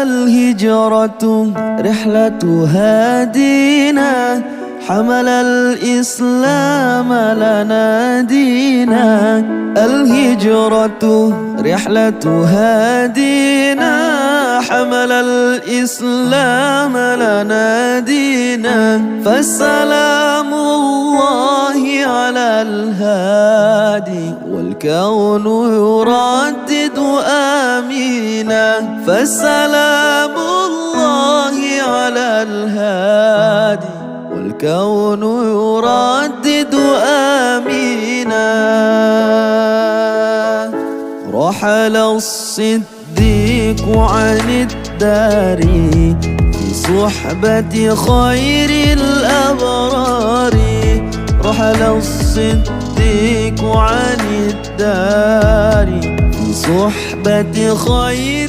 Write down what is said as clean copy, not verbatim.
الهجرة رحلة هادينا، حمل الإسلام لنا دينا. الهجرة رحلة هادينا، حمل الإسلام لنا دينا. فالسلام الله على الهادي والكون يردد آمينا. فالسلام الله على الهادي والكون يردد آمينا. رحل الصديق عن الدار في صحبة خير الأبرار. رحل الصديق عن الدار في صحبة خير